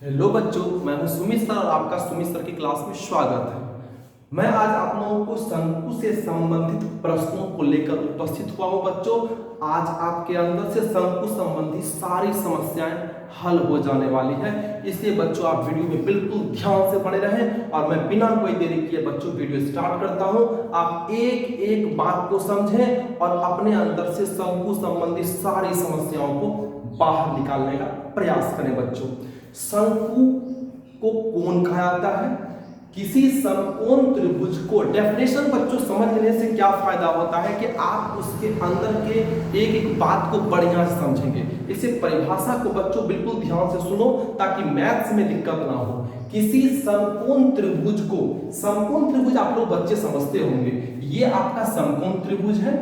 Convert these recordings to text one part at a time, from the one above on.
Hello बच्चों, मैं हूं सुमित सर और आपका सुमित सर की क्लास में स्वागत है। मैं आज आप लोगों को शंकु से संबंधित प्रश्नों को लेकर उपस्थित हुआ हूं। बच्चों, आज आपके अंदर से शंकु संबंधी सारी समस्याएं हल हो जाने वाली है, इसलिए बच्चों आप वीडियो में बिल्कुल ध्यान से बने रहें। और मैं बिना कोई देरी किए बच्चों वीडियो स्टार्ट करता हूं। आप एक एक बात को समझें और अपने अंदर से शंकु संबंधी सारी समस्याओं को बाहर निकालने का प्रयास करें। बच्चों, शंकु को कोण कहा जाता है? किसी समकोण त्रिभुज को, डेफिनेशन बच्चों समझने से क्या फायदा होता है कि आप उसके अंदर के एक एक बात को बढ़िया से समझेंगे। इसे परिभाषा को बच्चों बिल्कुल ध्यान से सुनो ताकि मैथ्स में दिक्कत ना हो। किसी समकोण त्रिभुज को, समकोण त्रिभुज आप लोग बच्चे समझते होंगे, ये आपका समकोण त्रिभुज है।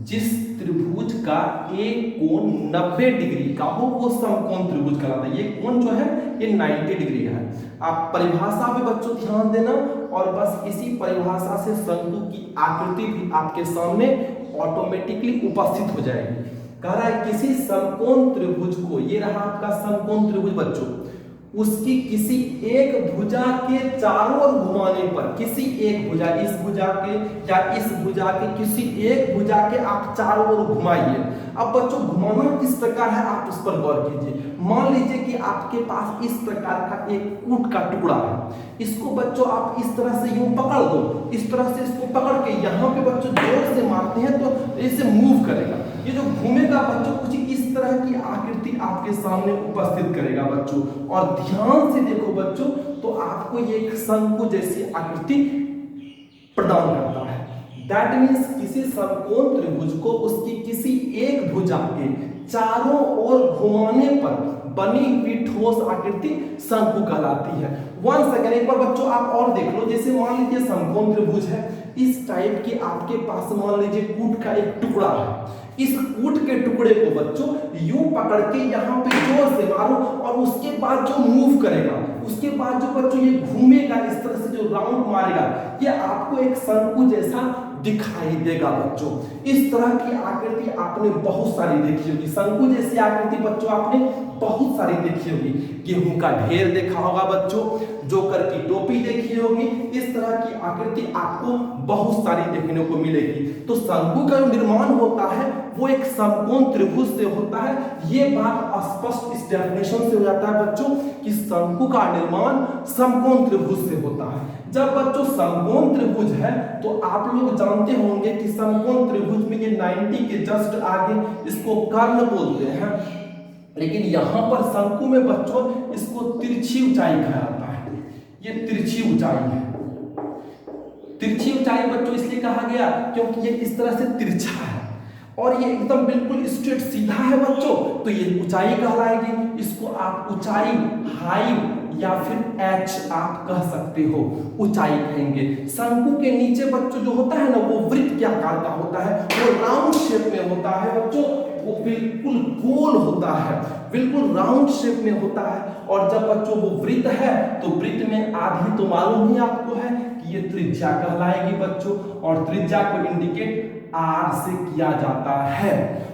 जिस त्रिभुज का एक कोण 90 डिग्री का हो वो समकोण त्रिभुज कहलाता है। ये कोण जो है ये 90 डिग्री का है। आप परिभाषा पे बच्चों ध्यान देना और बस इसी परिभाषा से शंकु की आकृति भी आपके सामने ऑटोमेटिकली उपस्थित हो जाएगी। कह रहा है किसी समकोण त्रिभुज को, ये रहा आपका समकोण त्रिभुज बच्चों, उसकी किसी एक भुजा के चारों ओर घुमाने पर, किसी एक भुजा, इस भुजा के या इस भुजा के किसी एक भुजा के आप चारों ओर घुमाइए। अब बच्चों घुमाना किस प्रकार है आप उस पर गौर कीजिए। मान लीजिए कि आपके पास इस प्रकार का एक ऊंट का टुकड़ा है। इसको बच्चों आप इस तरह से यूं पकड़ दो, इस तरह से इसको पकड़ के यहाँ पे बच्चों जोर से मारते हैं तो इसे मूव करेगा। ये जो घूमेगा बच्चों कुछ इस तरह की आकृति आपके सामने उपस्थित करेगा बच्चों। और ध्यान से देखो बच्चों तो आपको ये एक शंकु जैसी आकृति प्रदान करता है। दैट मीन्स किसी समकोण त्रिभुज को उसकी किसी एक भुजा के चारों ओर घुमाने पर बनी हुई ठोस आकृति शंकु कहलाती है। वन सेकंड, एक बार बच्चों आप और देख लो। जैसे मान लीजिए समकोण त्रिभुज है, इस टाइप की आपके पास मान लीजिए कूट का एक टुकड़ा है। इस कूट के टुकड़े को बच्चों यूं पकड़ के यहाँ पे जोर से मारो और उसके बाद जो मूव करेगा, उसके बाद जो बच्चों ये घूमेगा इस तरह से जो राउंड मारेगा, ये आपको एक शंकु जैसा दिखाई देगा बच्चों। इस तरह की आकृति आपने बहुत सारी देखी होगी। शंकु जैसी आकृति बच्चों आपने बहुत सारी देखी होगी। गेहूं का ढेर देखा होगा बच्चों, जोकर की टोपी देखी होगी। इस तरह की आकृति आपको बहुत सारी देखने को मिलेगी। तो शंकु का जो निर्माण होता है वो एक समकोण त्रिभुज से होता है। ये बात स्पष्ट इस डेफिनेशन से हो जाता है बच्चों कि शंकु का निर्माण समकोण त्रिभुज से होता है। जब बच्चों समकोण त्रिभुज है तो आप लोग जानते होंगे कि समकोण त्रिभुज में ये 90 के जस्ट आगे इसको कर्ण बोलते हैं, लेकिन यहां पर शंकु में बच्चों इसको तिरछी ऊंचाई कहा जाता है। ये तिरछी ऊंचाई है। तिरछी ऊंचाई बच्चों इसलिए कहा गया क्योंकि ये इस तरह से तिरछा है और ये एकदम बिल्कुल स्ट्रेट सीधा है बच्चों, तो ये ऊंचाई कहलाएगी। इसको आप ऊंचाई, हाइट या फिर एच आप कह सकते हो, ऊंचाई कहेंगे। शंकु के नीचे बच्चों जो होता है ना वो वृत्त के आकार का होता है, वो राउंड शेप में होता है बच्चों। वो बिल्कुल गोल होता है, बिल्कुल राउंड शेप में होता है। और जब बच्चों वो वृत्त है तो वृत्त में आधी तो मालूम ही आपको है कि ये त्रिज्या कहलाएगी बच्चों, और त्रिज्या को इंडिकेट आर से किया जाता है।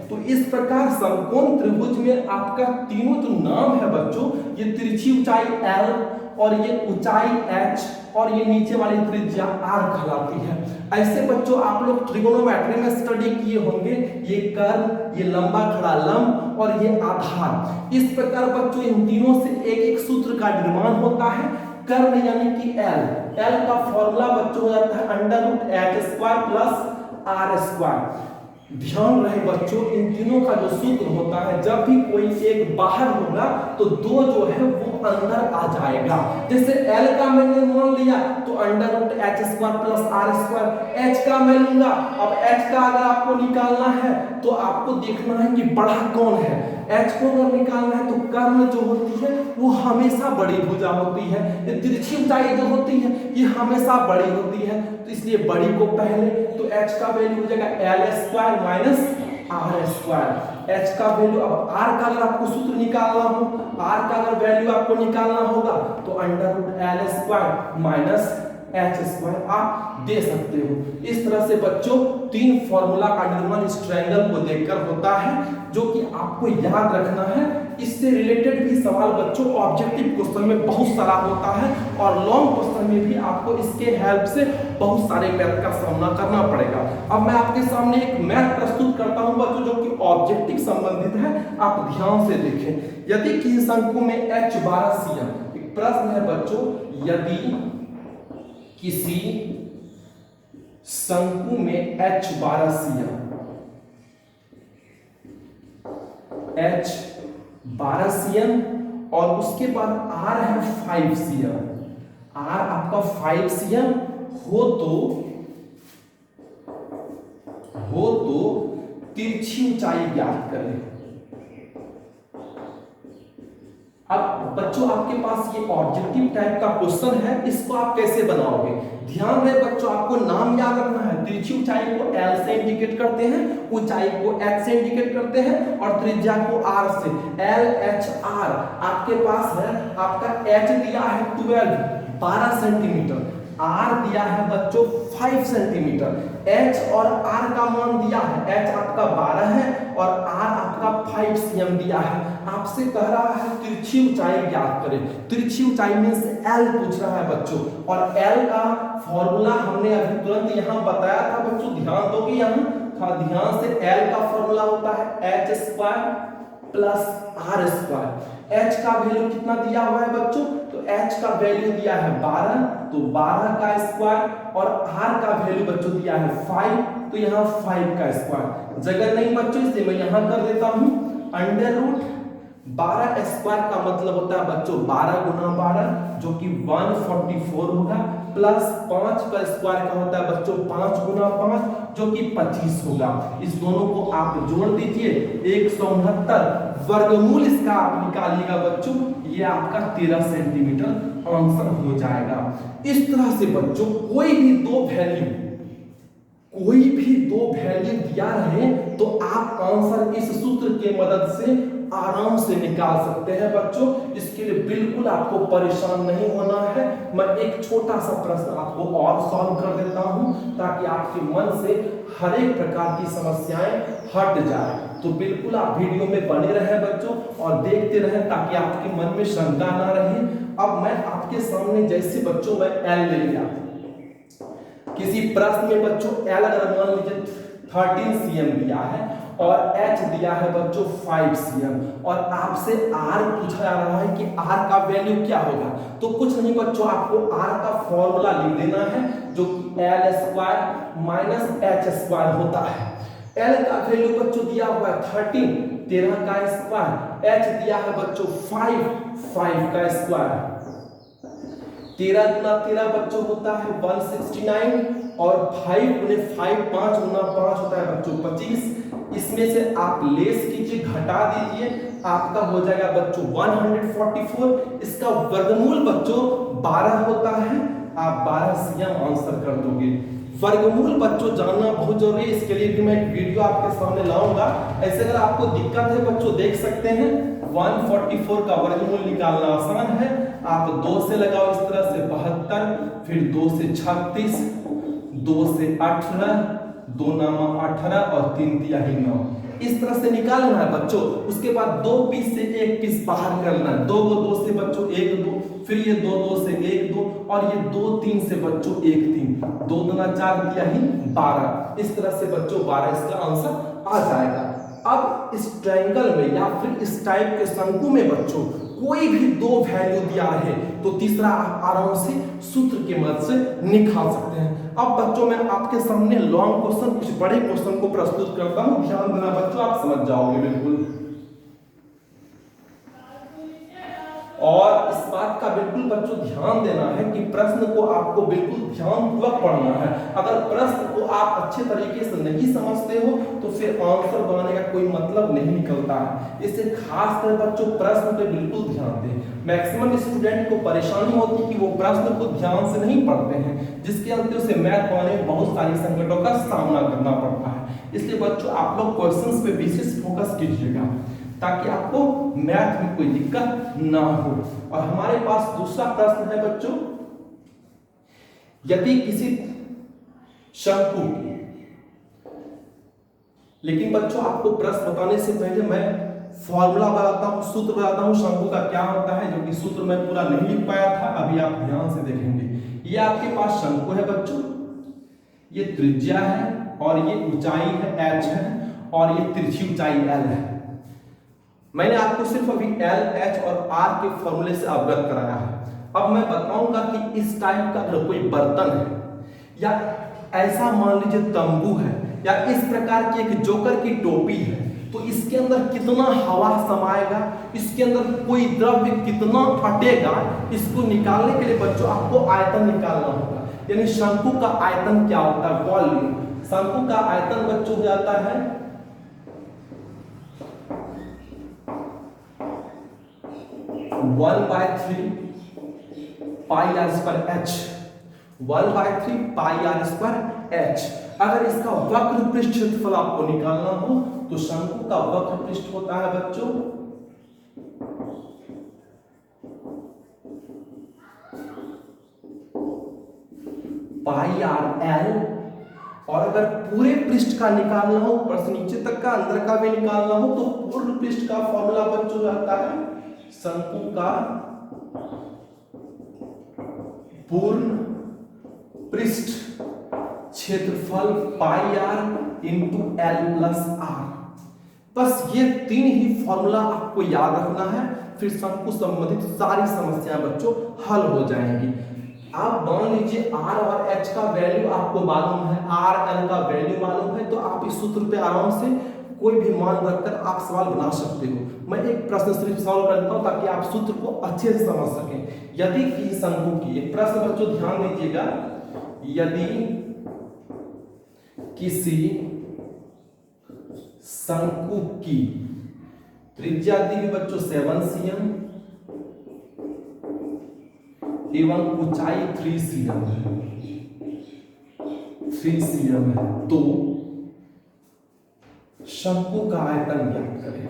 तो इस प्रकार समकोण त्रिभुज में आपका तीनों जो नाम है बच्चों, ये तिरछी ऊंचाई एल और ये ऊंचाई एच और ये नीचे वाली त्रिज्या आर कहलाती है। ऐसे बच्चों आप लोग ट्रिगोनोमेट्री में स्टडी किए होंगे, ये कर्व, ये लंबा खड़ा लंब और ये आधार। इस प्रकार बच्चों इन तीनों से एक एक सूत्र का निर्माण होता है। कर्व यानी कि एल का फॉर्मूला बच्चों हो जाता है √h² प्लस r²। ध्यान रहे बच्चों इन तीनों का जो सूत्र होता है, जब भी कोई एक बाहर होगा तो दो जो है वो अंदर आ जाएगा। जैसे L का मैंने मान लिया तो √h² प्लस r²। H का मैं लूंगा, अब H का अगर आपको निकालना है तो आपको देखना है कि बड़ा कौन है। H को अगर निकालना है तो कर्ण जो होती है वो हमेशा बड़ी भुजा होती है। ये तिरछी ऊंचाई जो होती है ये हमेशा बड़ी होती है, तो इसलिए बड़ी को पहले, तो H का वैल्यू हो जाएगा L² माइनस r²। H का वैल्यू, अब R का अगर आपको सूत्र निकालना हो, R का अगर वैल्यू आपको निकालना होगा तो √L² माइनस एच स्क्वायर आप दे सकते हो। इस तरह से बच्चों तीन फॉर्मूला का निर्माण इस ट्रायंगल को देखकर होता है, जो कि आपको याद रखना है। इससे रिलेटेड भी सवाल बच्चों ऑब्जेक्टिव क्वेश्चन में बहुत सारा होता है और लॉन्ग क्वेश्चन में भी आपको इसके हेल्प से बहुत सारे मैथ का सामना करना पड़ेगा। अब मैं आपके सामने एक मैथ प्रस्तुत करता हूं बच्चों, जो कि ऑब्जेक्टिव संबंधित है, आप ध्यान से देखें। यदि किसी शंकु में h12 cm, एक प्रश्न है बच्चों, यदि किसी शंकु में h12 cm, h12 cm और उसके बाद r है 5 cm, r आपका 5 cm हो तो तिरछी ऊंचाई ज्ञात करें। अब बच्चों आपके पास ये ऑब्जेक्टिव टाइप का क्वेश्चन है, इसको आप कैसे बनाओगे? ध्यान रहे बच्चों, आपको नाम याद रखना है। तिरछी ऊंचाई को L से इंडिकेट करते हैं, ऊंचाई को H से इंडिकेट करते हैं और त्रिज्या को R से। L H R आपके पास है, आपका H दिया है 12 सेंटीमीटर, R दिया है बच्चों 5 सेंटीमीटर, H और R का मान दिया है, H आपका 12 है और R आपका 5 cm दिया है। आपसे कह रहा है तिरछी ऊंचाई ज्ञात करें। तिरछी ऊंचाई मींस L पूछ रहा है बच्चों, और L का फॉर्मूला हमने अभी तुरंत यहां बताया था बच्चों, ध्यान दोगे यहां थोड़ा ध्यान से। L का फॉर्मूला होता है h square plus r square. h का वैल्यू कितना दिया हुआ है बच्चों? तो h का वैल्यू दिया है 12, तो 12 का स्क्वायर, और r का वैल्यू बच्चों दिया है 5, तो यहाँ 5 का स्क्वायर। जगह नहीं बच्चों, इसलिए मैं यहाँ कर देता हूँ अंडर रूट 12 स्क्वायर का मतलब होता है बच्चों 12 गुना 12, जो कि 144 होगा, प्लस 5 का स्क्वायर का होता है बच्चों 5 गुना 5, जो कि 25 होगा। इस दोनों को आप जोड़ दीजिए, 169 वर्गमूल इसका आप निकालिएगा बच्चों, ये आपका 13 सेंटीमीटर आंसर हो जाएगा। इस तरह से बच्चों कोई भी दो वैल्यू दिया रहे तो आप आंसर इस सूत्र के मदद से आराम से निकाल सकते हैं बच्चों। इसके लिए बिल्कुल आपको परेशान नहीं होना है। मैं एक छोटा सा प्रश्न आपको और सॉल्व कर देता हूं, ताकि आपके मन से हर एक प्रकार की समस्याएं हट जाए। तो बिल्कुल आप वीडियो में बने रहें बच्चों और देखते रहें, ताकि आपके मन में शंका ना रहे। अब मैं आपके सामने जैसे बच्चों मैं L ले लिया, किसी प्रश्न में बच्चों L अगर मान लीजिए 13 cm दिया है और H दिया है बच्चों 5 cm, और आपसे R पूछा जा रहा है कि R का वैल्यू क्या होगा, तो कुछ नहीं बच्चों, आपको R का फॉर्मूला लिख देना है, जो कि L square minus H square होता है। L का वैल्यू बच्चों दिया हुआ है 13 का स्क्वायर, H दिया है बच्चों 5 का स्क्वायर। 13 गुना 13 बच्चों होता है 169, और 5 गुने 5 5 गुना 5 होता है बच्चों 25। इसमें से आप लेस कीजिए, घटा दीजिए, आपका हो जाएगा बच्चों 144। इसका वर्गमूल बच्चों 12 होता है, आप 12 cm आंसर कर दोगे। वर्गमूल बच्चों जानना बहुत जरूरी है, इसके लिए भी मैं एक वीडियो आपके सामने लाऊंगा। ऐसे अगर आपको दिक्कत है बच्चों देख सकते हैं। 144 का वर्गमूल निकालना आसान है, आप 2 से लगाओ इस तरह से 72, फिर 2 से 36, 2 से 18, 2 नामा 18 और 3 तिहाई 9, इस तरह से निकालना है बच्चों। उसके बाद 2 पीस से 1 पीस बाहर करना है, 2 को 2 से बच्चों 1 2, फिर ये 2 2 से 1 2, और ये 2 3 से बच्चों 1 3, 2 दूना 4 तिहाई 12। इस तरह से बच्चों 12 इसका आंसर आ जाएगा। अब इस ट्रायंगल में या फिर इस टाइप के शंकु में बच्चों कोई भी दो वैल्यू दिया है तो तीसरा आप आराम से सूत्र के मदद से निकाल सकते हैं। अब बच्चों मैं आपके सामने लॉन्ग क्वेश्चन, कुछ बड़े क्वेश्चन को प्रस्तुत करता हूं, ध्यान देना बच्चों, आप समझ जाओगे बिल्कुल। और इस बात का बिल्कुल बच्चों ध्यान देना है कि प्रश्न को आपको बिल्कुल ध्यानपूर्वक पढ़ना है। अगर प्रश्न को आप अच्छे तरीके से नहीं समझते हो तो फिर आंसर बनाने का कोई मतलब नहीं निकलता है। इससे खास कर बच्चों प्रश्न पे बिल्कुल ध्यान दें। मैक्सिमम स्टूडेंट को परेशानी होती है कि वो प्रश्न को ध्यान से नहीं पढ़ते हैं, जिसके अंत से मैथ पढ़ाने में बहुत सारी संकटों का सामना करना पड़ता है। इसलिए बच्चों आप लोग क्वेश्चंस पे विशेष फोकस कीजिएगा, ताकि आपको मैथ में कोई दिक्कत ना हो। और हमारे पास दूसरा प्रश्न है बच्चों, यदि किसी शंकु की, लेकिन बच्चों आपको प्रश्न बताने से पहले मैं फॉर्मूला बताता हूं, सूत्र बताता हूं शंकु का क्या होता है, जो कि सूत्र मैं पूरा नहीं लिख पाया था, अभी आप ध्यान से देखेंगे। ये आपके पास शंकु है बच्चों, ये त्रिज्या है और ये ऊंचाई है h है और ये तिरछी ऊंचाई l है। मैंने आपको सिर्फ अभी L, H और R के फॉर्मूले से अवगत कराया है। अब मैं बताऊंगा कि इस टाइप का अगर कोई बर्तन है या ऐसा मान लीजिए तंबू है या इस प्रकार की एक जोकर की टोपी है, तो इसके अंदर कितना हवा समाएगा, इसके अंदर कोई द्रव्य कितना फटेगा, इसको निकालने के लिए बच्चों आपको आयतन निकालना होगा। यानी शंकु का आयतन क्या होता है, वॉल्यूम। शंकु का आयतन बच्चों हो जाता है 1/3 pi r square h, 1/3 pi r square h। अगर इसका वक्र पृष्ठ क्षेत्रफल आपको निकालना हो तो शंकु का वक्र पृष्ठ होता है बच्चों पाई आर एल, और अगर पूरे पृष्ठ का निकालना हो, ऊपर से नीचे तक का, अंदर का भी निकालना हो, तो पूर्ण पृष्ठ का फॉर्मूला बच्चों रहता है शंकु का पूर्ण पृष्ठ क्षेत्रफल pi r into L plus r. बस ये तीन ही फॉर्मूला आपको याद रखना है, फिर शंकु संबंधित सारी समस्याएं बच्चों हल हो जाएंगी। आप मान लीजिए R और H का वैल्यू आपको मालूम है, R L का वैल्यू मालूम है, तो आप इस सूत्र पे आराम से कोई भी मान रखकर आप सवाल बना सकते हो। मैं एक प्रश्न सिर्फ सॉल्व करता हूं ताकि आप सूत्र को अच्छे से समझ सकें। यदि किसी शंकु की, एक प्रश्न बच्चों ध्यान दीजिएगा, यदि किसी शंकु की त्रिज्या दी हुई बच्चों 7 cm एवं ऊंचाई 3 cm है, 3 cm है, तो शंकु का आयतन ज्ञात करें।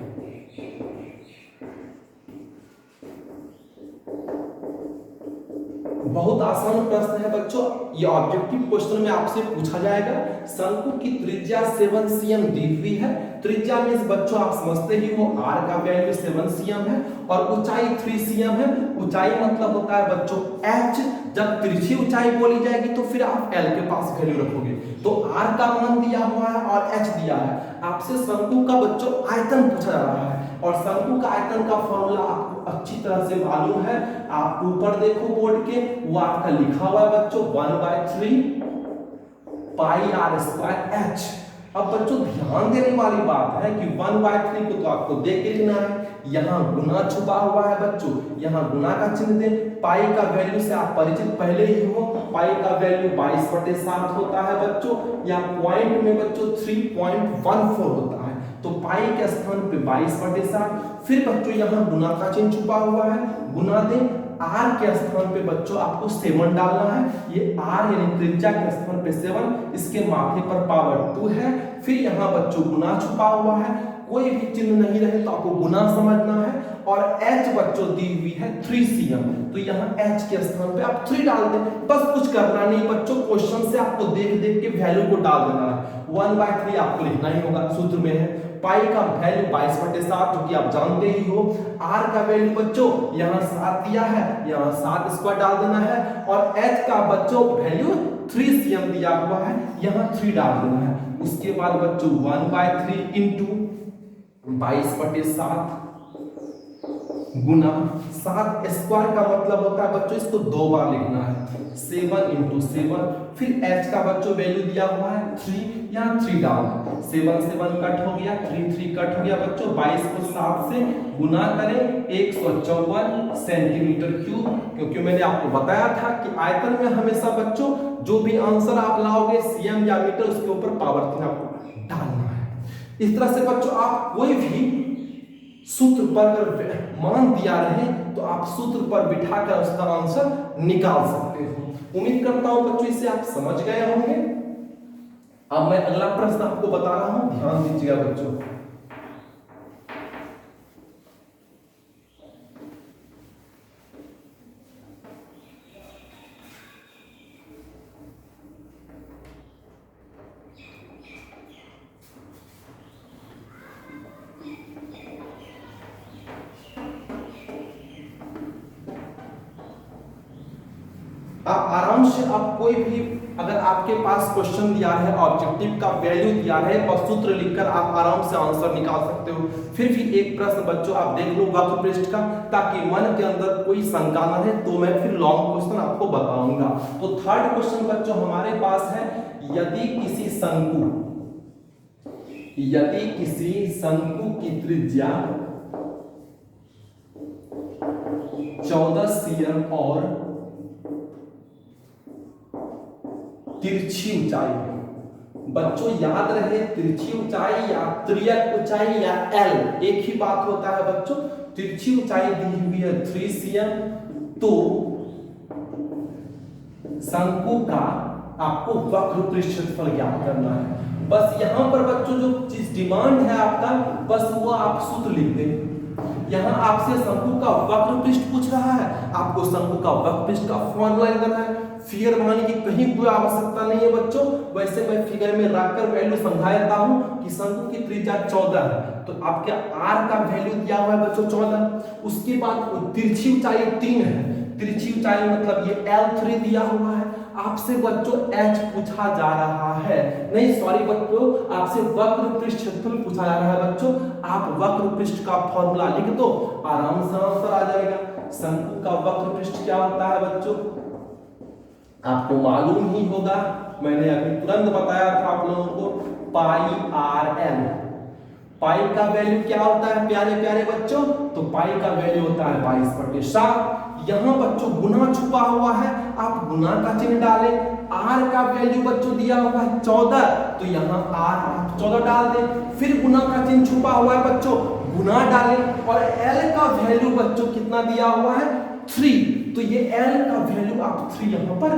बहुत आसान प्रश्न है बच्चों, ये ऑब्जेक्टिव क्वेश्चन में आपसे पूछा जाएगा। शंकु की त्रिज्या 7 cm दी हुई है। त्रिज्या मींस बच्चों आप समझते ही हो r का वैल्यू 7 cm है और ऊंचाई 3 cm है। ऊंचाई मतलब होता है बच्चों h, जब तिरछी ऊंचाई बोली जाएगी तो फिर आप l के पास वैल्यू रखोगे, तो r का मान दिया हुआ है और h दिया है। आपसे शंकु का बच्चों आयतन पूछा जा रहा है और शंकु का आयतन का फॉर्मूला आपको अच्छी तरह से मालूम है। आप ऊपर देखो बोर्ड के, वो आपका लिखा हुआ है बच्चों 1/3 पाई आर स्क्वायर h। अब बच्चों ध्यान देने वाली बात है कि 1/3 को तो आपको देख के लिखना है, यहाँ गुना छुपा हुआ है बच्चों, यहाँ गुना का चिन्ह दें। पाई का वैल्यू से आप परिचित पहले ही हो, पाई का वैल्यू 22/7 होता है बच्चों, या पॉइंट में बच्चों 3.14 होता है, तो पाई के स्थान पे 22/7। फिर बच्चों यहाँ गुना का चिन्ह छुपा हुआ है, गुना दें। r के स्थान पे बच्चों आपको 7 डालना है, ये r यानी त्रिज्या के स्थान पे 7, इसके माथे पर पावर 2 है। फिर यहाँ बच्चों गुना छुपा हुआ है, कोई भी चिन्ह नहीं रहे तो आपको गुना समझना है, और h बच्चों दी हुई है 3 cm, तो यहाँ h के स्थान पे आप 3 डाल दें। बस कुछ करना नहीं बच्चों, क्वेश्चन से आपको देख देख के वैल्यू को डाल देना है। 1/3 आपको लिखना ही होगा, सूत्र में है पाई का वैल्यू 22/7 जो कि आप जानते ही हो। r का वैल्यू बच्चों यहाँ 7 दिया है, यहाँ 7 स्क्वायर डाल देना है, और h का बच्चों वैल्यू 3 cm दिया हुआ है, यहाँ 3 डाल देना है। उसके बाद बच्चों 1/3 इंटू 22/7 गुना 7 स्क्वायर का मतलब होता है बच्चों इसको 2 बार लिखना है, 7 इंटू 7। फिर h का बच्चों वैल्यू दिया हुआ है 3, यहाँ 3 डाल, 7 7 कट हो गया, 3 3 कट हो गया बच्चों। 22 को 7 से गुना करें 154 सेंटीमीटर क्यूब, क्योंकि मैंने आपको बताया था कि आयतन में हमेशा बच्चों जो भी आंसर आप लाओगे cm या मीटर, उसके ऊपर पावर 3 आपको डालना है। इस तरह से बच्चों आप कोई भी सूत्र पर अगर मान दिया रहे तो आप सूत्र पर बिठाकर उसका आंसर निकाल सकते हो। उम्मीद करता हूं बच्चों इसे आप समझ गए होंगे। अब मैं अगला प्रश्न आपको बता रहा हूं, ध्यान दीजिएगा बच्चों। से आप कोई भी अगर आपके पास क्वेश्चन दिया है, ऑब्जेक्टिव का वैल्यू दिया है और सूत्र लिखकर आप आराम से आंसर निकाल सकते हो। फिर भी एक प्रश्न बच्चों आप देख लो वक्र पृष्ठ का, ताकि मन के अंदर कोई शंका न रहे, तो मैं फिर लॉन्ग क्वेश्चन आपको बताऊंगा। तो थर्ड क्वेश्चन बच्चों हमारे पास है, यदि किसी शंकु की त्रिज्या 14 cm और तिरछी ऊंचाई है। बच्चों याद रहे, तिरछी ऊंचाई या तिर्यक ऊंचाई या एल एक ही बात होता है बच्चों। तिरछी ऊंचाई दी हुई है 3 cm, तो शंकु का आपको वक्र पृष्ठ क्षेत्रफल ज्ञात करना है। बस यहां पर बच्चों जो चीज डिमांड है आपका, बस वो आप सूत्र लिख दें। यहां आपसे शंकु का वक्र पृष्ठ पूछ रहा है, आपको शंकु का वक्र पृष्ठ का फॉर्मूला लगाना है। फिगर बनाने की कहीं कोई आवश्यकता नहीं है बच्चों। वैसे मैं फिगर में रखकर वैल्यू समझा देता हूं कि शंकु की त्रिज्या 14 है, तो आपके r का वैल्यू दिया हुआ है बच्चों 14। उसके बाद तिरछी ऊंचाई 3 है, तिरछी ऊंचाई मतलब ये L3 दिया हुआ है। आपसे बच्चों h पूछा जा रहा है, नहीं सॉरी बच्चों, आपसे वक्र पृष्ठ क्षेत्रफल पूछा जा रहा है बच्चों। आप वक्र पृष्ठ का फॉर्मूला लिख दो, आराम से आंसर आ जाएगा। शंकु का वक्र पृष्ठ क्या होता है बच्चों, आपको मालूम ही होगा, मैंने अभी तुरंत बताया था आप लोगों को, पाई आर एल। पाई का वैल्यू क्या होता है प्यारे प्यारे बच्चों, तो पाई का वैल्यू होता है 22/7। यहां बच्चों गुना छुपा हुआ है, आप गुना का चिन्ह डालें। आर का वैल्यू बच्चों दिया हुआ है 14, तो यहाँ आर आप 14 डाल दें। फिर गुना का चिन्ह छुपा हुआ है बच्चों, गुना डालें। और एल का वैल्यू बच्चों कितना दिया हुआ है 3, तो ये एल का वैल्यू आप 3 यहाँ पर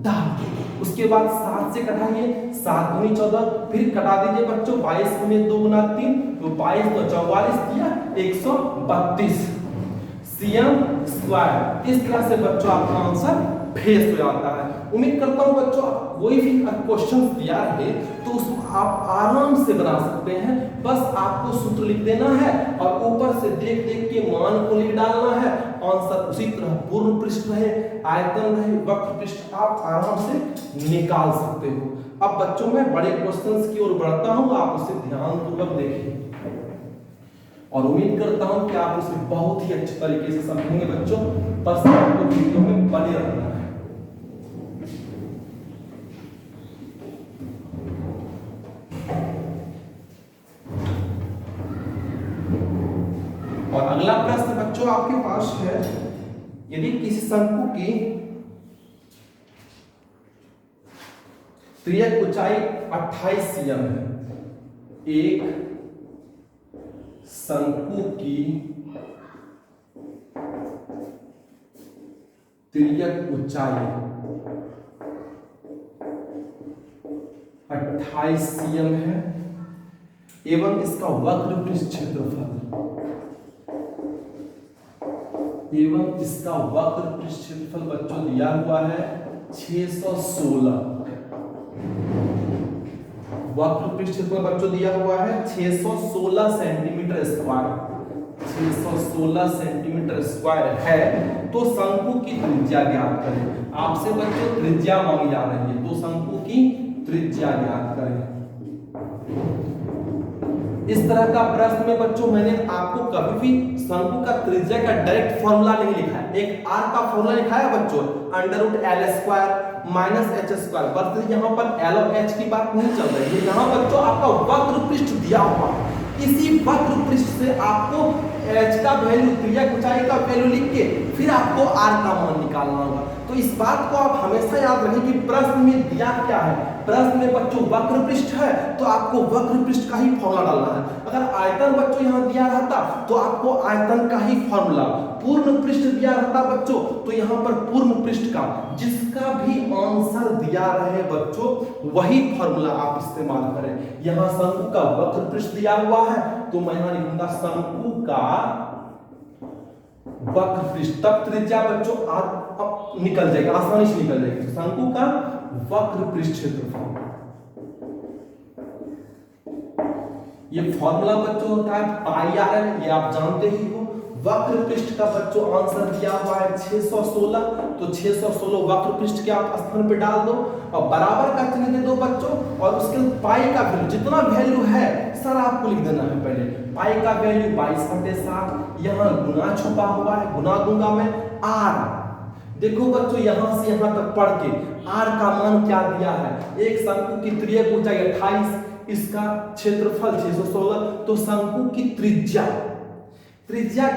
डाल दीजिए। उसके बाद 7 से घटाइए, 7 दूनी 14, फिर कटा दीजिए बच्चों 22 गुने 2 गुना 3, तो 22 तो 44 दिया 132 cm स्क्वायर। इस तरह से बच्चों आपका आंसर फेस हो जाता है। उम्मीद करता हूं बच्चों आप कोई भी क्वेश्चन दिया है तो उसको आप आराम से बना सकते हैं। बस आपको सूत्र लिख देना है और ऊपर से देख देख के मान को लिख डालना है। आंसर उसी तरह पूर्ण पृष्ठ रहे, आयतन रहे, वक्र पृष्ठ आप आराम से निकाल सकते हो। अब बच्चों मैं बड़े क्वेश्चंस की ओर बढ़ता हूं, आप उसे ध्यानपूर्वक देखिए और उम्मीद करता हूं कि आप उसे बहुत ही अच्छे तरीके से समझेंगे बच्चों। बस आपको वीडियो में बने रहना है। और अगला प्रश्न बच्चों आपके पास है, यदि किसी शंकु की तिर्यक ऊंचाई 28 cm है, एक शंकु की तिर्यक ऊंचाई 28 cm है एवं इसका वक्र पृष्ठ क्षेत्रफल बच्चों दिया हुआ है 616। वक्र पृष्ठ क्षेत्रफल बच्चों दिया हुआ है 616 सेंटीमीटर स्क्वायर, 616 सेंटीमीटर स्क्वायर है। तो शंकु की त्रिज्या ज्ञात करें। आपसे बच्चों त्रिज्या मांगी जा रही है, तो शंकु की त्रिज्या ज्ञात करें। इस तरह का प्रश्न में बच्चों मैंने आपको कभी भी शंकु का त्रिज्या का डायरेक्ट फॉर्मूला नहीं लिखा है। एक आर का फॉर्मूला लिखा है बच्चों, √L² माइनस h²। बस यहाँ पर L और h की बात नहीं चल रही है। यहाँ बच्चों आपका वक्र पृष्ठ दिया हुआ है, इसी वक्र पृष्ठ से आपको h का वैल्यू, त्रिज्या ऊंचाई का वैल्यू लिख के फिर आपको r का मान निकालना होगा। तो इस बात को आप हमेशा याद रखें कि प्रश्न में दिया क्या है। प्रश्न में बच्चों वक्र पृष्ठ है तो आपको वक्र पृष्ठ का ही फॉर्मूला डालना है। अगर आयतन बच्चों यहाँ दिया रहता तो आपको आयतन का ही फॉर्मूला, पूर्ण पृष्ठ दिया रहता बच्चों तो यहाँ पर पूर्ण पृष्ठ का जिसका भी आंसर दिया रहे बच्चों वही फॉर्मूला आप इस्तेमाल करें। यहाँ शंकु का वक्र पृष्ठ दिया हुआ है तो मैं यहाँ लिखूंगा शंकु का वक्र पृष्ठ, तब त्रिज्या बच्चों निकल जाएगा, आसानी से निकल जाएगी। शंकु का वक्र पृष्ठ क्षेत्रफल, ये फॉर्मूला बच्चों होता है पाई आर एल, ये आप जानते ही हो। वक्र पृष्ठ का बच्चों आंसर दिया हुआ है 616, तो 616 वक्र पृष्ठ के आप स्थान पे डाल दो और बराबर का चिन्ह दे दो बच्चों, और उसके बाद पाई का वैल्यू जितना वैल्यू है सारा आपको लिख देना है। पहले पाई का वैल्यू 22/7, यहाँ गुना छुपा हुआ है, गुना दूंगा मैं r। देखो बच्चों यहां से यहां तक पढ़ के r का मान क्या दिया है, एक शंकु की त्रिज्या ऊंचाई 28, इसका क्षेत्रफल 616, तो शंकु की त्रिज्या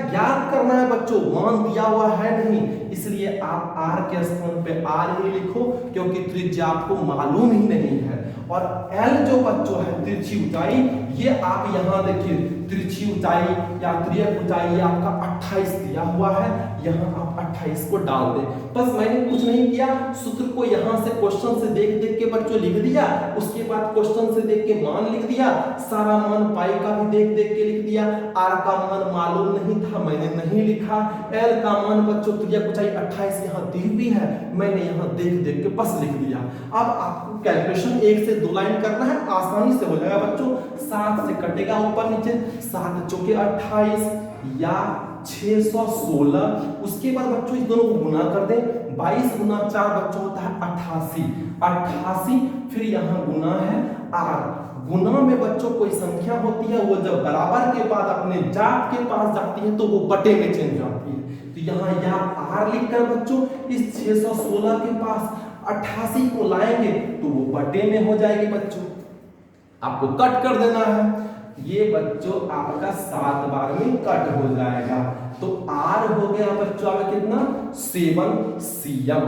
ज्ञात करना है बच्चों, मान दिया हुआ है नहीं, इसलिए आप r के स्थान पे r ही लिखो क्योंकि त्रिज्या आपको मालूम ही नहीं है। और l जो बच्चों है तिरछी ऊंचाई, ये आप यहां देखिए तिरछी ऊंचाई या त्रियक ऊंचाई आपका 28 दिया हुआ है, यहां आप 28 को डाल दें। बस मैंने कुछ नहीं किया, सूत्र को यहां से क्वेश्चन से देख देख के बच्चों लिख दिया, उसके बाद क्वेश्चन से देख के मान लिख दिया, सारा मान पाई का भी देख देख के लिख दिया। r का मान मालूम नहीं था, मैंने नहीं लिखा। l का मान बच्चों त्रियक ऊंचाई 28 यहां दी हुई है, मैंने यहां देख देख के बस लिख दिया। अब आपको कैलकुलेशन 1 से 2 लाइन करना है, आसानी से हो जाएगा बच्चों। 7 से कटेगा ऊपर नीचे, 7 चौके 28 या 616, उसके बाद बच्चों इस दोनों को गुना कर दें, 22 गुना 4 बच्चों होता है 88, फिर यहाँ गुना है r। गुना में बच्चों कोई संख्या होती है, वो जब बराबर के बाद अपने जात के पास जाती है तो वो बटे में चेंज जाती है। तो यहाँ या r लिखकर बच्चों इस 616 के पास 88 को लाएंगे तो वो बटे में हो जाएगी बच्चों, आपको कट कर देना है। ये बच्चों आपका 7 बार में कट हो जाएगा, तो r हो गया बच्चों आपका कितना 7 cm।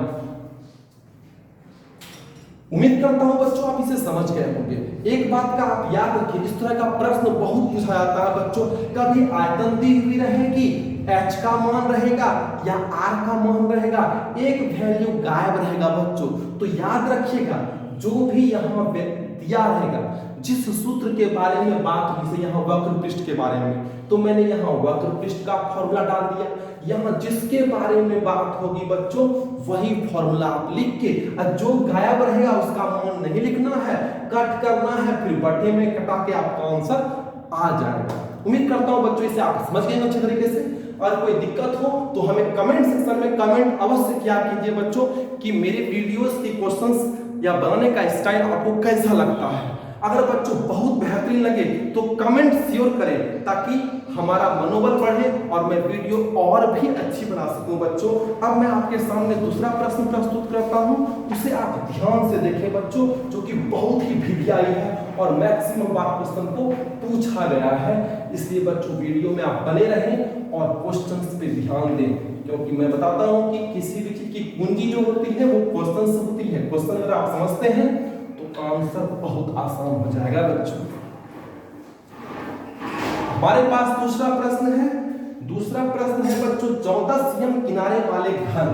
उम्मीद करता हूं बच्चों आप इसे समझ गए होंगे। एक बात का आप याद रखिए, इस तरह का प्रश्न बहुत पूछा जाता है बच्चों, कभी आयतन दी हुई रहेगी, h का मान रहेगा या r का मान रहेगा, एक वैल्यू गायब रहेगा बच्चों। तो याद रखिएगा जो भी यहाँ दिया रहेगा, जिस सूत्र के बारे में बात हुई, यहाँ वक्र पृष्ठ के बारे में, तो मैंने यहाँ वक्र पृष्ठ का फॉर्मूला डाल दिया। यहाँ जिसके बारे में बात होगी बच्चों वही फॉर्मूला आप लिख के, और जो गायब रहेगा उसका मान नहीं लिखना है, कट करना है, फिर बटे में कटा के आपका आंसर आ जाएगा। उम्मीद करता हूँ बच्चों इसे आप समझ गए अच्छे तरीके से। और कोई दिक्कत हो तो हमें कमेंट सेक्शन में कमेंट अवश्य किया कीजिए बच्चों कि मेरे वीडियोस की क्वेश्चंस या बनाने का स्टाइल आपको कैसा लगता है। अगर बच्चों बहुत बेहतरीन लगे तो कमेंट श्योर करें ताकि हमारा मनोबल बढ़े और मैं वीडियो और भी अच्छी बना सकूं बच्चों। अब मैं आपके सामने दूसरा प्रश्न प्रस्तुत करता हूं, उसे आप ध्यान से देखें बच्चों, जो कि बहुत ही वीवीआई है और मैक्सिमम बार क्वेश्चन को पूछा गया है। इसलिए बच्चों वीडियो में आप बने रहें और क्वेश्चंस पे ध्यान दें, क्योंकि मैं बताता हूं कि किसी भी चीज की कुंजी जो होती है वो क्वेश्चन से होती है। क्वेश्चन अगर आप समझते हैं तो आंसर बहुत आसान हो जाएगा बच्चों। हमारे पास दूसरा प्रश्न है बच्चों 14 cm किनारे वाले घन,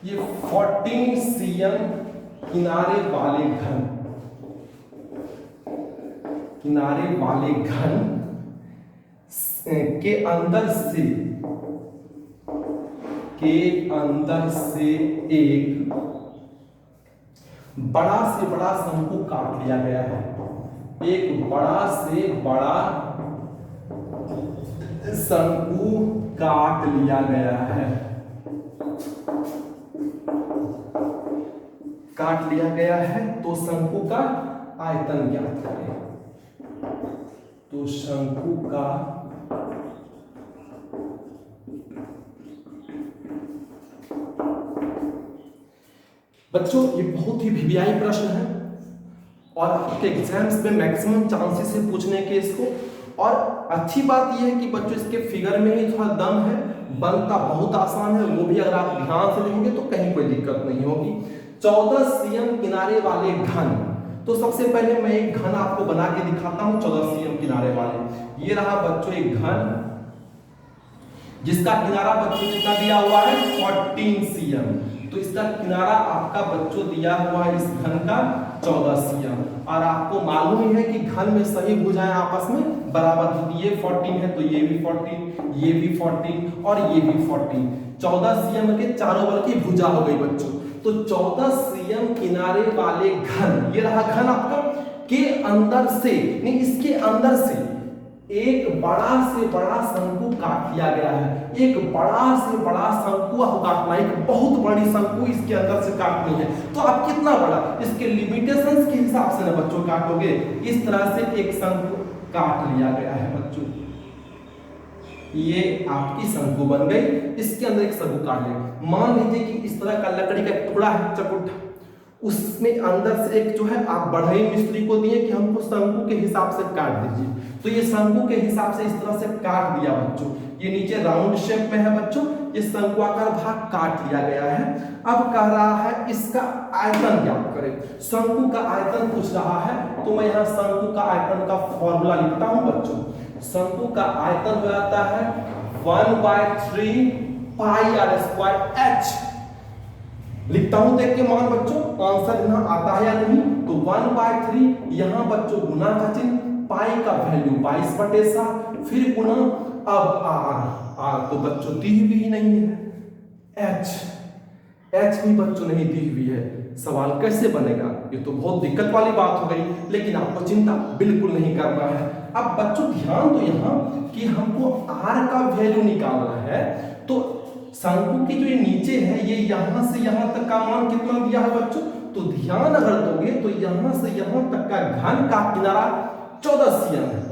ये 14 cm किनारे वाले घन के अंदर से एक बड़ा से बड़ा शंकु काट लिया गया है। एक बड़ा से बड़ा शंकु काट लिया गया है, तो शंकु का आयतन ज्ञात करें। तो शंकु का बच्चों ये बहुत ही वीवीआई प्रश्न है और आपके एग्जाम्स में मैक्सिमम चांसेस है पूछने के इसको। और अच्छी बात यह है कि बच्चों इसके फिगर में ही थोड़ा दम है, बनता बहुत आसान है, वो भी अगर आप ध्यान से देखेंगे तो कहीं कोई दिक्कत नहीं होगी। 14 cm किनारे वाले घन, तो सबसे पहले मैं एक घन आपको बना के दिखाता हूं 14 cm किनारे वाले। ये रहा बच्चों एक घन जिसका किनारा बच्चों कितना दिया हुआ है 14 cm, तो इसका किनारा आपका बच्चों दिया हुआ है इस घन का 14 cm। और आपको मालूम ही है कि घन में सही भुजाएं आपस में बराबर होती है, ये 14 है तो ये भी 14, ये भी 14 और ये भी 14, 14 cm के चारों बल की भुजा हो गई बच्चों। तो 14 cm किनारे वाले घन, ये रहा घन आपका, के अंदर से नहीं इसके अंदर से एक बड़ा से बड़ा शंकु काट लिया गया है। एक बड़ा से बड़ा शंकु आपको काटना है, एक बहुत बड़ी शंकु इसके अंदर से काटनी है। तो आप कितना बड़ा, इसके लिमिटेशंस के हिसाब से ना बच्चों काटोगे। इस तरह से एक शंकु काट लिया गया है बच्चों, ये आपकी शंकु बन गई। इसके अंदर एक शंकु काट लिया। मान लीजिए कि इस तरह का लकड़ी का एक टुकड़ा है, चकुट, उसमें अंदर से एक जो है आप बढ़ई मिस्त्री को दिए कि हमको शंकु के हिसाब से काट दीजिए। तो ये शंकु के हिसाब से इस तरह से काट दिया बच्चों। ये नीचे राउंड शेप में है बच्चों, ये शंकुआकार भाग काट लिया गया है। अब कह रहा है इसका आयतन ज्ञात करें। शंकु का आयतन पूछ रहा है, तो मैं यहाँ शंकु का आयतन का फॉर्मूला लिखता हूँ बच्चों। शंकु का आयतन हो जाता है 1/3 पाई आर स्क्वायर एच। लिखता हूं देख के मान बच्चों, आंसर यहाँ आता है या नहीं। तो 1/3 यहाँ बच्चों गुना का चिन्ह, पाई का वैल्यू 22/7, फिर गुना, अब आर तो बच्चों दी हुई ही नहीं है। एच भी बच्चों नहीं दी हुई है। सवाल कैसे बनेगा, ये तो बहुत दिक्कत वाली बात हो गई। लेकिन आपको चिंता बिल्कुल नहीं करना है। अब बच्चों ध्यान दो यहाँ कि हमको आर का वैल्यू निकालना है। तो शंकु की जो ये नीचे है, ये यहां से यहां तक का मान कितना दिया है बच्चों, तो ध्यान अगर दोगे तो यहां से यहां तक का घन का किनारा 14 cm है।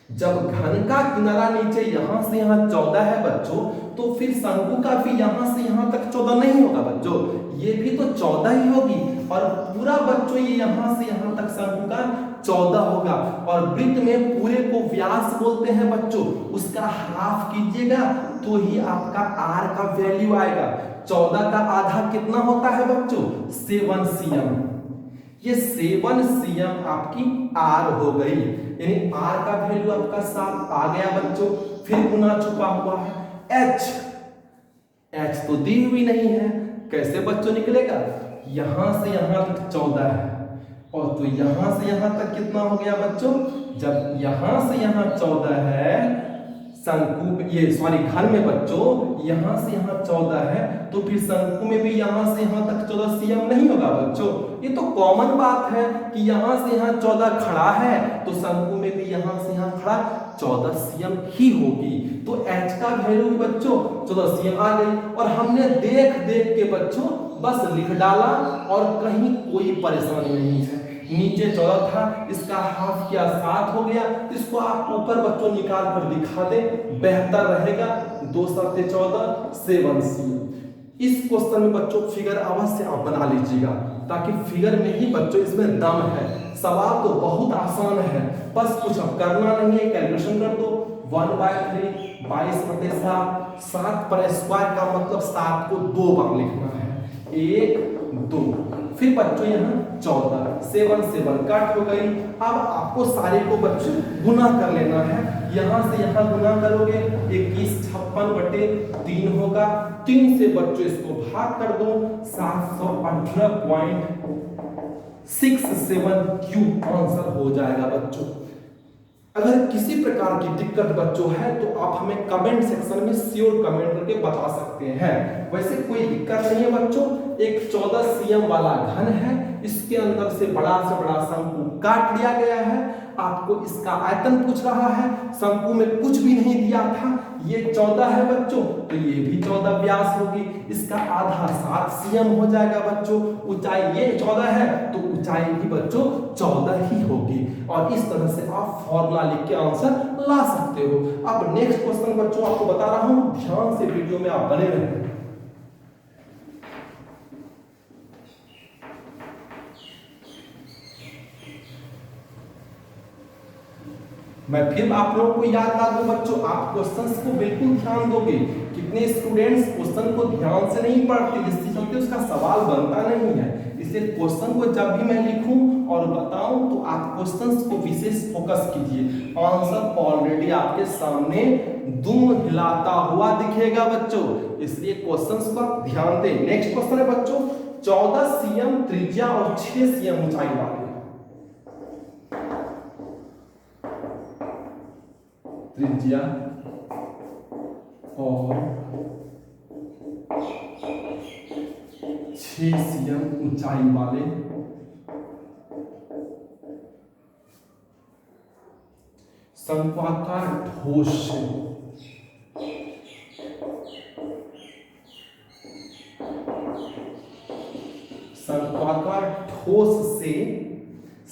जब घन का किनारा नीचे यहां से यहां 14 है बच्चों, तो फिर शंकु का भी यहां से यहां तक 14 नहीं होगा बच्चों, ये भी तो 14 ही होगी। और पूरा बच्चों ये यहां से यहां तक शंकु का 14 होगा। और वृत्त में पूरे को व्यास बोलते हैं बच्चों, उसका हाफ कीजिएगा तो ही आपका आर का वैल्यू आएगा। 14 का आधा कितना होता है बच्चों, 7 cm। ये 7 cm आपकी आर हो गई, यानी आर का वैल्यू आपका 7 आ गया बच्चों। फिर गुना छुपा हुआ है एच तो दी हुई नहीं है, कैसे बच्चों निकलेगा, यहां से यहां तक 14 है, और तो यहां से यहां तक कितना हो गया बच्चों, जब यहां से यहां 14 है शंकु, ये सॉरी घन में बच्चों यहां से यहां 14 है, तो फिर शंकु में भी यहां से यहां तक 14 cm नहीं होगा बच्चों। ये तो कॉमन बात है कि यहां से यहां 14 खड़ा है, तो शंकु में भी यहां से यहां खड़ा 14 cm ही होगी। तो h का वैल्यू भी बच्चों 14 cm आ गई। और हमने देख देख के बच्चों बस लिख डाला और कहीं कोई परेशानी नहीं है। नीचे 14 था, इसका हाफ किया 7 हो गया। इसको आप ऊपर बच्चों निकाल कर दिखा दे, बेहतर रहेगा। 2 7 14 7 cm। इस क्वेश्चन में बच्चों फिगर अवश्य आप बना लीजिएगा, ताकि फिगर में ही बच्चों इसमें दम है। सवाल तो बहुत आसान है, बस कुछ अब करना नहीं है, कैलकुलेशन कर दो। 1/3 22/7, 7 पर स्क्वायर का मतलब 7 को 2 बार लिखना है, 1 2। फिर बच्चों यहाँ 14, 7 7 कट हो गई। अब आपको सारे को बच्चों गुना कर लेना है। यहाँ से यहाँ गुना करोगे 21 56/3 होगा। 3 से बच्चों इसको भाग कर दो, 718.67 क्यूब आंसर हो जाएगा बच्चों। अगर किसी प्रकार की दिक्कत बच्चों है तो आप हमें कमेंट सेक्शन में श्योर कमेंट करके बता सकते हैं। वैसे कोई दिक्कत नहीं है बच्चों। एक 14 cm वाला घन है, इसके अंदर से बड़ा शंकु काट लिया गया है। आपको इसका आयतन पूछ रहा है, शंकु में कुछ भी नहीं दिया था। ये 14 है बच्चों, तो ये भी 14 व्यास होगी। इसका आधा 7 cm हो जाएगा बच्चों। ऊंचाई ये 14 है, तो ऊंचाई भी बच्चों 14 ही होगी। और इस तरह से आप फॉर्मूला लिख के आंसर ला सकते हो। अब नेक्स्ट क्वेश्चन बच्चों आपको बता रहा हूं, ध्यान से वीडियो में आप बने रहें। मैं फिर आप लोगों को याद दिला दूं बच्चों, आप क्वेश्चंस को बिल्कुल ध्यान दोगे। कितने स्टूडेंट्स क्वेश्चन को ध्यान से नहीं पढ़ते, जिससे चलते उसका सवाल बनता नहीं है। इसलिए क्वेश्चन को जब भी मैं लिखूं और बताऊं तो आप क्वेश्चंस को विशेष फोकस कीजिए। आंसर ऑलरेडी आपके सामने दुम हिलाता हुआ दिखेगा बच्चों, इसलिए क्वेश्चंस को आप ध्यान दें। नेक्स्ट क्वेश्चन है बच्चों, 14 cm त्रिज्या और 6 cm ऊंचाई वाले त्रिज्या और 6 cm ऊंचाई वाले शंक्वाकार ठोस से, शंक्वाकार ठोस से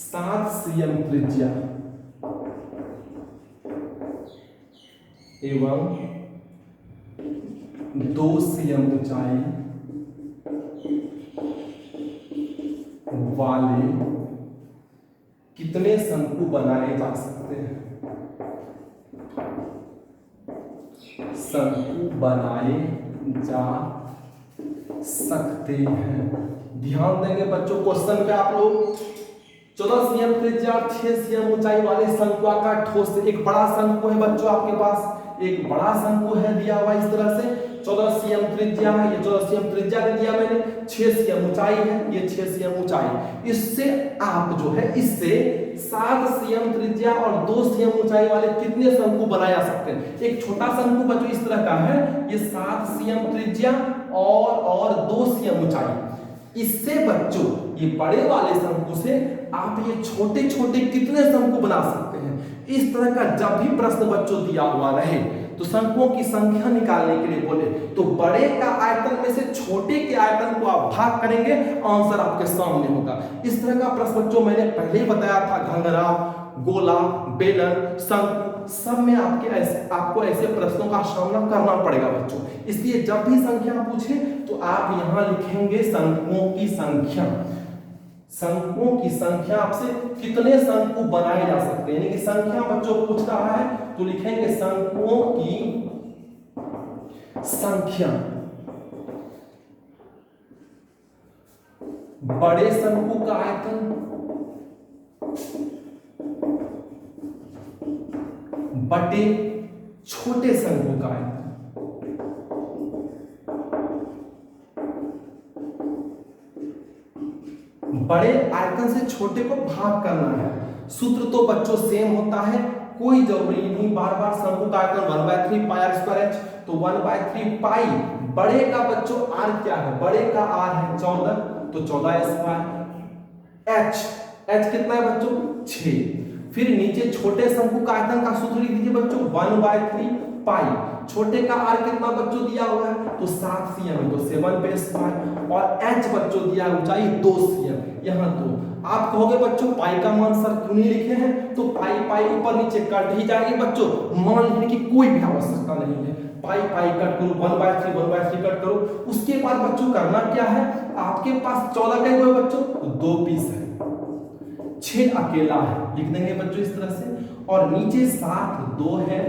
7 cm त्रिज्या एवं 2 cm ऊंचाई वाले कितने शंकु बनाए जा सकते हैं? शंकु बनाए जा सकते हैं। ध्यान देंगे बच्चों क्वेश्चन पे आप लोग। 14 cm त्रिज्या 6 cm ऊंचाई वाले शंक्वाकार ठोस से, एक बड़ा शंकु है बच्चों आपके पास, एक बड़ा शंकु है दिया हुआ इस तरह से, 14 cm त्रिज्या है, ये 14 cm त्रिज्या दे दिया मैंने, 6 cm ऊंचाई है, ये 6 cm ऊंचाई। इससे आप जो है इससे 7 cm त्रिज्या और 2 cm ऊंचाई वाले कितने शंकु बनाए जा सकते हैं? एक छोटा शंकु बच्चों इस तरह का है, ये 7 cm त्रिज्या और 2 cm ऊंचाई। इससे बच्चों ये बड़े वाले शंकु से आप ये छोटे छोटे कितने शंकु बना सकते हैं? इस तरह का जब भी प्रश्न बच्चों दिया हुआ रहे तो शंकुओं की संख्या निकालने के लिए बोले तो बड़े का आयतन में से छोटे के आयतन को आप भाग करेंगे, आंसर आपके सामने होगा। इस तरह का प्रश्न बच्चों मैंने पहले ही बताया था, घंघरा, गोला, बेलन, शंकु सब में आपको ऐसे प्रश्नों का सामना करना पड़ेगा बच्चों। इसलिए जब भी संख्या पूछे तो आप यहां लिखेंगे शंकुओं की संख्या। शंकुओं की संख्या आपसे कितने शंकु बनाए जा सकते हैं, यानी कि संख्या बच्चों पूछ रहा है तो लिखेंगे शंकुओं की संख्या। बड़े शंकु का आयतन बटे छोटे शंकु का आयतन। बड़े आयतन से छोटे को भाग करना है। सूत्र तो बच्चों सेम होता है, कोई जरूरी नहीं बार बार शंकु का आयतन 1/3 पाई आर स्क्वायर h, तो 1/3 पाई बड़े का बच्चों r क्या है? बड़े का r है 14, तो 14 स्क्वायर। h कितना है बच्चों? 6। फिर नीचे छोटे शंकु का आयतन का सूत्र लिख दीजिए बच्चों 1/3 पाई। छोटे का r कितना बच्चों दिया हुआ है? तो 7 cm है, तो 7 पे स्क्वायर। और h बच्चों दिया ऊंचाई 2 cm। यहाँ तो आप कहोगे बच्चों पाई का मान सर क्यों नहीं लिखे हैं? तो पाई ऊपर नीचे कट ही जाएगी बच्चों, मान लिखने की कोई भी आवश्यकता नहीं है। पाई कट करो, 1/3 कट करो। उसके बाद बच्चों करना क्या है? आपके पास 14 का है बच्चों, तो 2 पीस है, 6 अकेला है, लिख देंगे बच्चों इस तरह से। और नीचे 7 2 है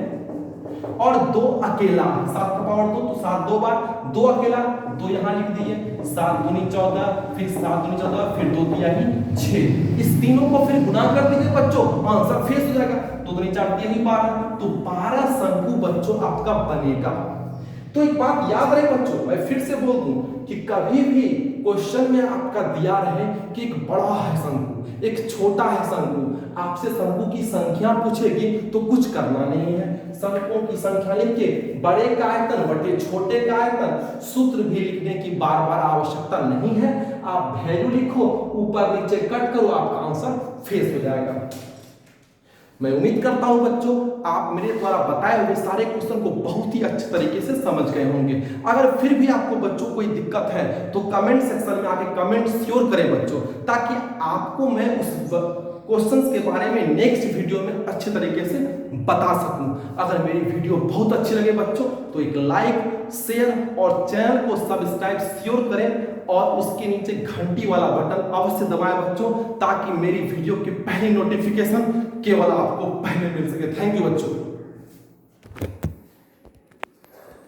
और 2 अकेला, 7 का पावर 2, तो 7 2 बार 2 अकेला, 2 यहां लिख दिए, 7 दूनी 14, फिर 7 दूनी 14, फिर 2 दिया ही 6। इस तीनों को फिर गुना कर दीजिए बच्चों, आंसर फेस हो जाएगा। 2 दूनी 4 दिया ही 12, तो 12 शंकु बच्चों आपका बनेगा। तो एक बात याद रहे बच्चों, मैं फिर से बोल दूं कि कभी भी क्वेश्चन में आपका दिया रहे कि एक बड़ा है शंकु, एक छोटा है शंकु, आपसे शंकु की संख्या पूछेगी तो कुछ करना नहीं है। शंकुओं की संख्या लिख के बड़े का आयतन बटे छोटे का आयतन, सूत्र भी लिखने की बार बार आवश्यकता नहीं है। आप वैल्यू लिखो, ऊपर नीचे कट करो, आपका आंसर फेस हो जाएगा। मैं उम्मीद करता हूं बच्चों आप मेरे द्वारा बताए हुए सारे क्वेश्चन को बहुत ही अच्छे तरीके से समझ गए होंगे। अगर फिर भी आपको बच्चों कोई दिक्कत है तो कमेंट सेक्शन में आके कमेंट श्योर करें बच्चों, ताकि आपको मैं उस क्वेश्चंस के बारे में नेक्स्ट वीडियो में अच्छे तरीके से बता सकूं। अगर मेरी वीडियो बहुत अच्छी लगे बच्चों तो एक लाइक, शेयर और चैनल को सब्सक्राइब श्योर करें और उसके नीचे घंटी वाला बटन अवश्य दबाएं बच्चों, ताकि मेरी वीडियो की पहली नोटिफिकेशन केवल आपको पहले मिल सके। थैंक यू बच्चों।